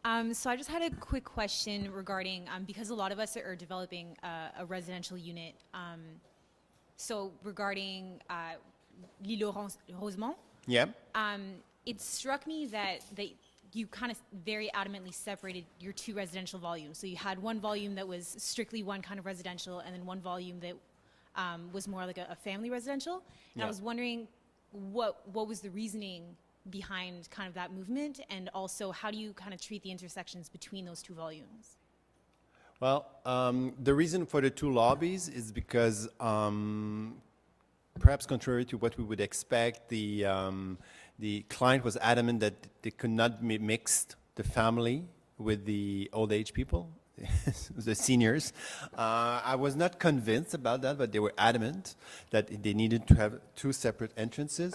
So I just had a quick question regarding, because a lot of us are developing a residential unit. So regarding l'île Rosemont, Yeah. it struck me that you kind of very adamantly separated your two residential volumes. So you had one volume that was strictly one kind of residential, and then one volume that was more like a family residential. And Yeah. I was wondering what was the reasoning behind kind of that movement, and also how do you kind of treat the intersections between those two volumes? Well, the reason for the two lobbies is because, perhaps contrary to what we would expect, the client was adamant that they could not be mixed, the family with the old age people, the seniors. I was not convinced about that, but they were adamant that they needed to have two separate entrances.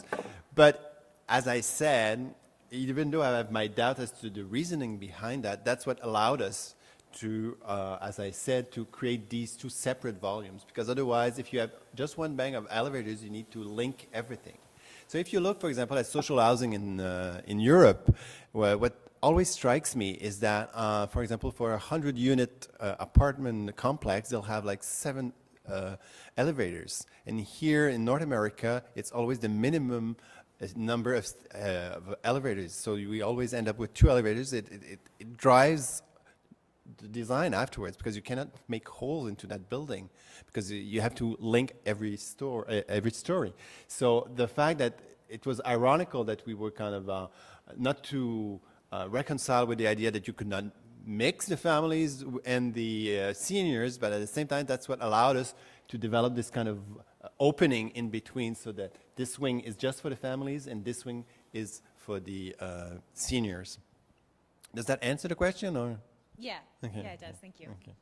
But as I said, even though I have my doubt as to the reasoning behind that, that's what allowed us to, as I said, to create these two separate volumes. Because otherwise, if you have just one bank of elevators, you need to link everything. So if you look, for example, at social housing in Europe, what always strikes me is that, for example, for a 100-unit apartment complex, they'll have like 7 elevators. And here in North America, it's always the minimum number of elevators. So we always end up with 2 elevators. It drives the design afterwards, because you cannot make holes into that building, because you have to link every story. So the fact that it was ironical that we were kind of not to reconcile with the idea that you could not mix the families and the seniors, but at the same time, that's what allowed us to develop this kind of opening in between, so that this wing is just for the families and this wing is for the seniors. Does that answer the question, or? Yeah, Okay. yeah, it does. Thank you. Okay.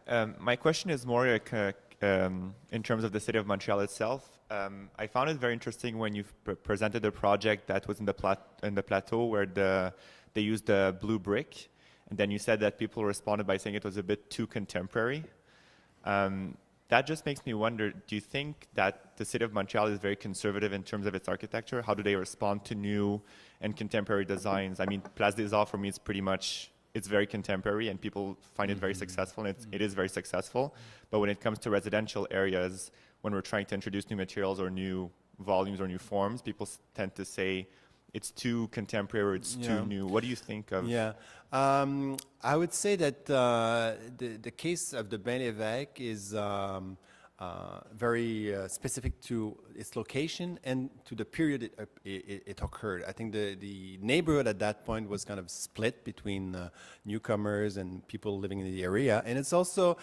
Hi. My question is more like, in terms of the city of Montreal itself. I found it very interesting when you presented the project that was in the plateau where they used the blue brick, and then you said that people responded by saying it was a bit too contemporary. That just makes me wonder, do you think that the city of Montreal is very conservative in terms of its architecture? How do they respond to new and contemporary designs? I mean, Place des Arts for me is pretty much, it's very contemporary and people find it very successful, and it is very successful. But when it comes to residential areas, when we're trying to introduce new materials or new volumes or new forms, people tend to say it's too contemporary or it's too new. What do you think of? Yeah, I would say that the case of the Bain-l'Évêque is very specific to its location and to the period it occurred. I think the neighborhood at that point was kind of split between newcomers and people living in the area, and it's also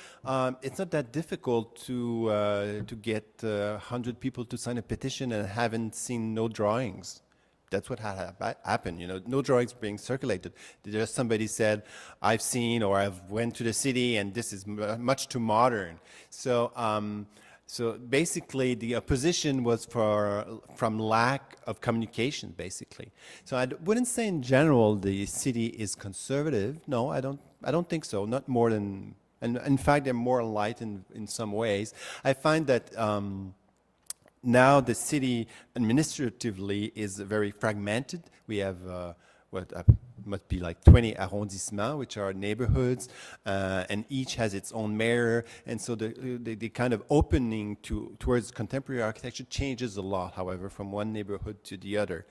it's not that difficult to get 100 people to sign a petition and haven't seen no drawings. That's what had happened, you know, no drawings being circulated. Just somebody said, I've seen, or I've went to the city and this is much too modern. So, so basically the opposition was from lack of communication, basically. So I wouldn't say in general the city is conservative. No, I don't think so, not more than, and in fact they're more enlightened in some ways. I find that now the city administratively is very fragmented. We have what must be like 20 arrondissements, which are neighborhoods, and each has its own mayor. And so the kind of opening towards contemporary architecture changes a lot, however, from one neighborhood to the other.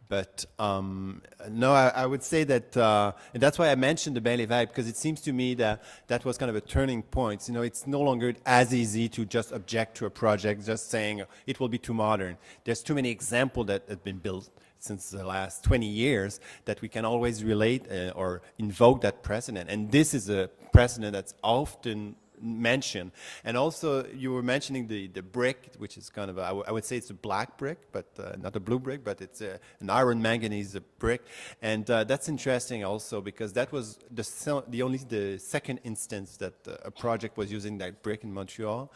But no, I would say that, and that's why I mentioned the Bain-l'Évêque, because it seems to me that that was kind of a turning point. You know, it's no longer as easy to just object to a project, just saying it will be too modern. There's too many examples that have been built since the last 20 years that we can always relate or invoke that precedent. And this is a precedent that's often mentioned. And also you were mentioning the brick, which is kind of, I would say it's a black brick, but not a blue brick, but it's an iron manganese brick. And that's interesting also, because that was the second instance that a project was using that brick in Montreal.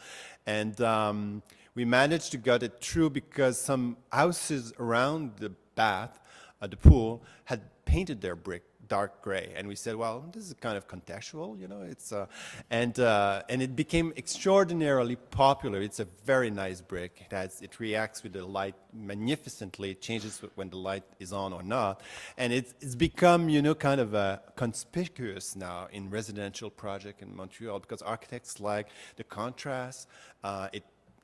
And we managed to get it through because some houses around the bath, the pool, had painted their brick dark gray, and we said, well, this is kind of contextual, you know. It's and it became extraordinarily popular. It's a very nice brick. It reacts with the light magnificently. It changes when the light is on or not, and it's become, you know, kind of conspicuous now in residential project in Montreal because architects like the contrast.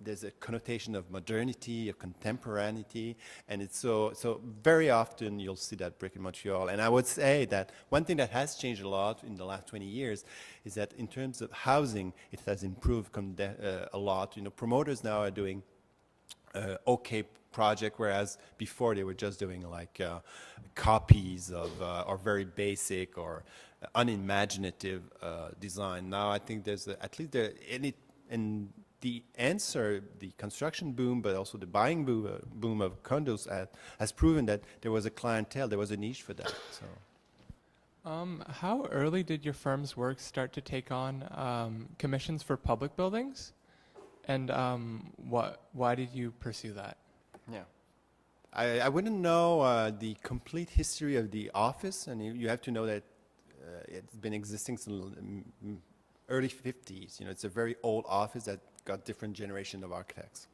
There's a connotation of modernity, of contemporaneity, and it's so very often you'll see that brick in Montreal. And I would say that one thing that has changed a lot in the last 20 years is that in terms of housing, it has improved a lot. You know, promoters now are doing okay project, whereas before they were just doing like copies of or very basic or unimaginative design. Now I think there's at least the answer, the construction boom, but also the buying boom of condos has proven that there was a clientele, there was a niche for that. So, how early did your firm's work start to take on commissions for public buildings, and why did you pursue that? yeah. I wouldn't know the complete history of the office, and you have to know that it's been existing since early 50s. You know, it's a very old office that got different generation of architects.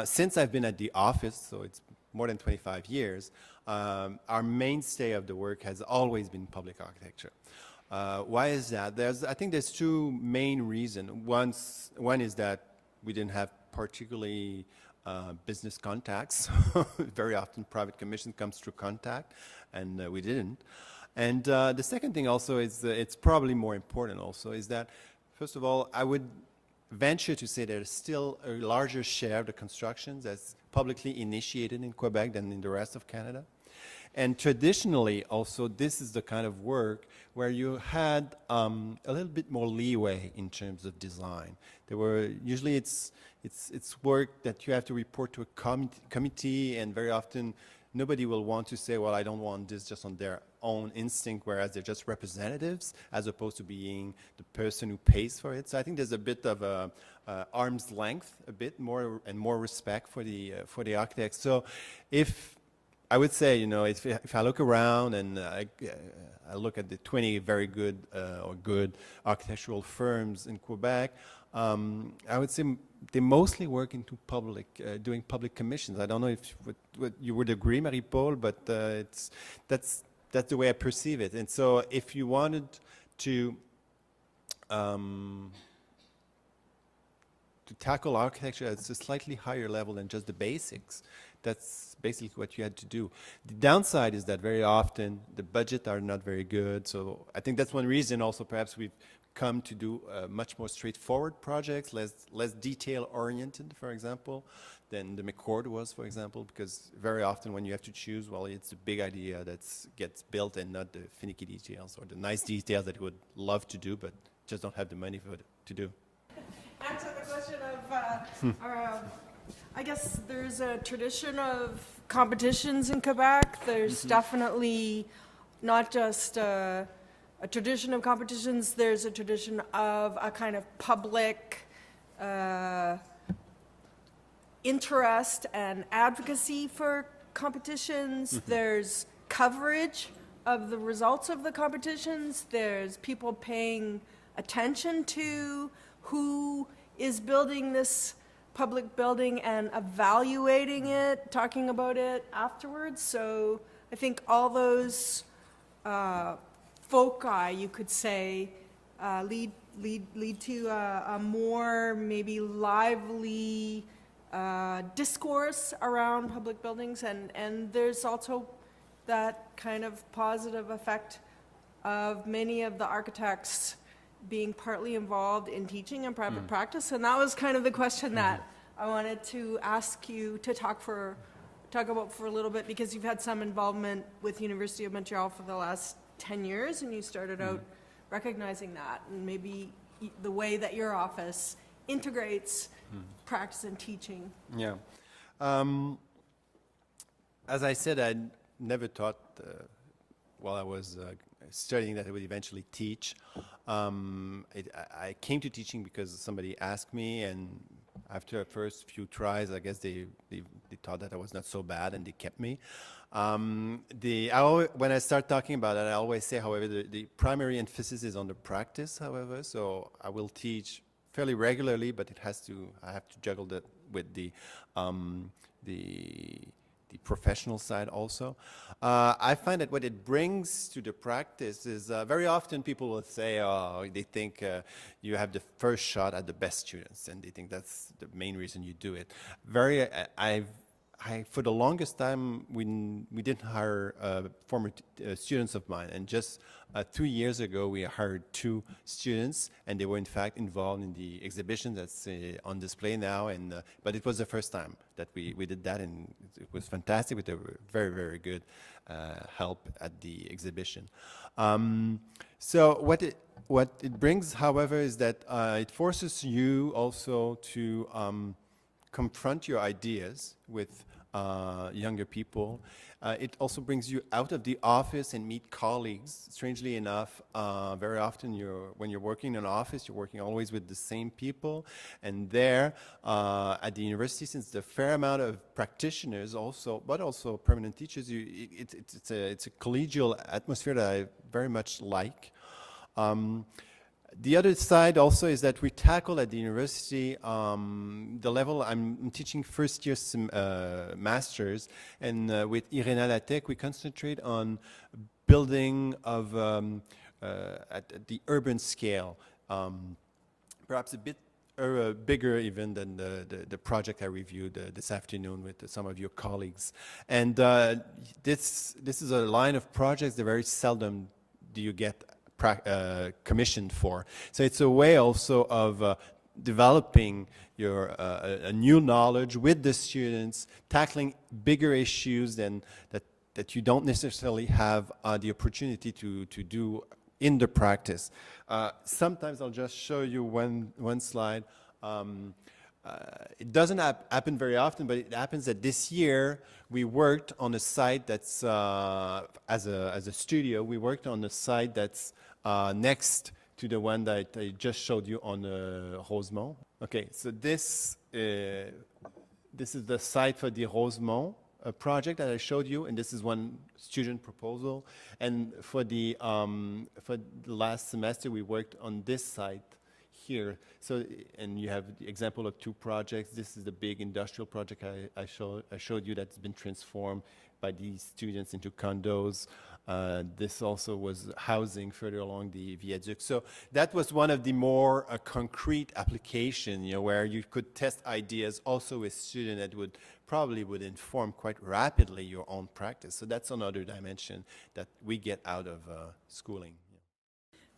Since I've been at the office, so it's more than 25 years, our mainstay of the work has always been public architecture. Why is that? I think there's two main reasons. One is that we didn't have particularly business contacts. Very often private commission comes through contact, and we didn't. And the second thing also is, it's probably more important also, is that, first of all, I would venture to say there's still a larger share of the constructions that's publicly initiated in Quebec than in the rest of Canada. And traditionally, also, this is the kind of work where you had a little bit more leeway in terms of design. There were usually it's work that you have to report to a committee, and very often nobody will want to say, well, I don't want this, just on their own instinct, whereas they're just representatives as opposed to being the person who pays for it. So I think there's a bit of a arm's length, a bit more and more respect for the architects. So if I would say, you know, if I look around and I look at the 20 very good or good architectural firms in Quebec, I would say they mostly work into public, doing public commissions. I don't know if what you would agree, Marie-Paul, but that's the way I perceive it. And so if you wanted to tackle architecture at a slightly higher level than just the basics, that's basically what you had to do. The downside is that very often the budgets are not very good. So I think that's one reason also perhaps we've come to do much more straightforward projects, less detail-oriented, for example, than the McCord was, for example, because very often when you have to choose, well, it's a big idea that gets built and not the finicky details or the nice details that you would love to do but just don't have the money to do. Answer the question of, I guess there's a tradition of competitions in Quebec. There's definitely not just a tradition of competitions, there's a tradition of a kind of public interest and advocacy for competitions. There's coverage of the results of the competitions. There's people paying attention to who is building this public building and evaluating it, talking about it afterwards. So I think all those foci, you could say, lead to a more maybe lively discourse around public buildings, and there's also that kind of positive effect of many of the architects being partly involved in teaching and private practice, and that was kind of the question that I wanted to ask you to talk about for a little bit, because you've had some involvement with University of Montreal for the last 10 years, and you started out recognizing that, and maybe the way that your office integrates practice and teaching. Yeah. As I said, I never thought while I was studying that I would eventually teach. I came to teaching because somebody asked me, and after the first few tries, I guess they thought that I was not so bad, and they kept me. When I start talking about it, I always say, however, the primary emphasis is on the practice, however, so I will teach fairly regularly, but I have to juggle that with the professional side also. I find that what it brings to the practice is very often people will say, oh, they think you have the first shot at the best students, and they think that's the main reason you do it. For the longest time, we didn't hire former students of mine, and just 2 years ago, we hired 2 students, and they were in fact involved in the exhibition that's on display now. And but it was the first time that we did that, and it was fantastic with a very, very good help at the exhibition. So what it brings, however, is that it forces you also to confront your ideas with younger people. It also brings you out of the office and meet colleagues. Strangely enough, very often when you're working in an office, you're working always with the same people. And there, at the university, since there's a fair amount of practitioners also, but also permanent teachers, it's a collegial atmosphere that I very much like. The other side also is that we tackle at the university the level. I'm teaching first year masters, and with LM&a we concentrate on building of at the urban scale, perhaps a bit bigger even than the project I reviewed this afternoon with some of your colleagues. And this is a line of projects that very seldom do you get commissioned for. So it's a way also of developing your a new knowledge with the students, tackling bigger issues than that you don't necessarily have the opportunity to do in the practice. Sometimes I'll just show you one slide. It doesn't happen very often, but it happens that this year we worked on a site that's as a studio. We worked on a site that's next to the one that I just showed you on Rosemont. Okay, so this is the site for the Rosemont project that I showed you, and this is one student proposal. And for the last semester, we worked on this site here. So, and you have the example of 2 projects. This is the big industrial project I showed you that's been transformed by these students into condos. This also was housing further along the viaduct. So that was one of the more concrete application, where you could test ideas also with students that would inform quite rapidly your own practice. So that's another dimension that we get out of schooling.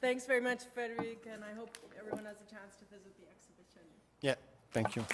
Thanks very much, Frédéric, and I hope everyone has a chance to visit the exhibition. Yeah, thank you.